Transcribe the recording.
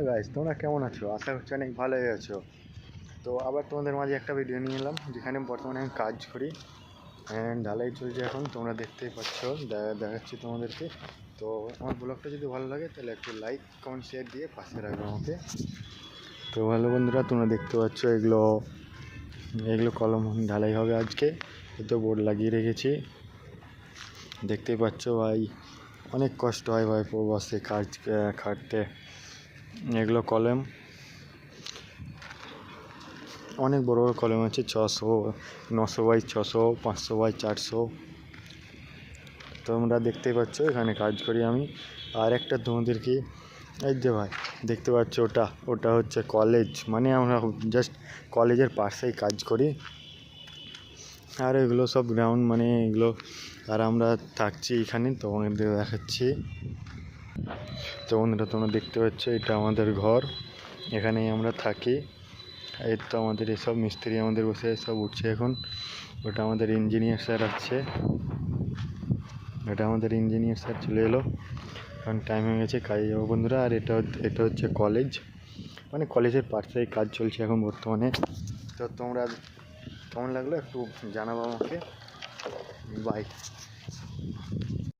Guys, তোমরা কেমন আছো? আশা করছি অনেক ভালোই আছো। তো আবার তোমাদের মাঝে একটা ভিডিও নিয়ে এলাম, যেখানে বর্তমানে আমি কাজ করি। ঢালাই চলছে এখন, তোমরা দেখতেই পাচ্ছ। দেখাচ্ছি তোমাদেরকে। তো আমার ব্লগটা যদি ভালো লাগে তাহলে একটু লাইক কমেন্ট শেয়ার দিয়ে পাশে রাখবে আমাকে। তো ভালো বন্ধুরা, তোমরা দেখতে পাচ্ছ এগুলো এগুলো কলম ঢালাই হবে আজকে। তো বোর্ড লাগিয়ে রেখেছি, দেখতেই পাচ্ছ ভাই। অনেক কষ্ট হয় ভাই বসে কাজ খাটতে। এগুলো কলম অনেক বড় বড় কলম আছে, 600, 900x600, 500x400। তোমরা দেখতেই পাচ্ছ এখানে কাজ করি আমি। আর একটা তোমাদেরকে, এই যে ভাই দেখতে পাচ্ছ, ওটা হচ্ছে কলেজ। মানে আমরা জাস্ট কলেজের পাশেই কাজ করি। আর এগুলো সব গ্রাউন্ড, মানে এগুলো। আর আমরা থাকছি এখানে, তোমাদের দেখাচ্ছি। তো বন্ধুরা, তোমরা দেখতে পাচ্ছ এটা আমাদের ঘর, এখানেই আমরা থাকি। এই তো আমাদের এসব মিস্ত্রি আমাদের বসে সব উঠছে এখন। ওটা আমাদের ইঞ্জিনিয়ার স্যার আছে, চলে এলো। কারণ টাইম হয়ে গেছে, কাজে যাবো বন্ধুরা। আর এটা হচ্ছে কলেজ, মানে কলেজের পাশেই কাজ চলছে এখন বর্তমানে। তো তোমরা কেমন লাগলো একটু জানাবো আমাকে। বাই।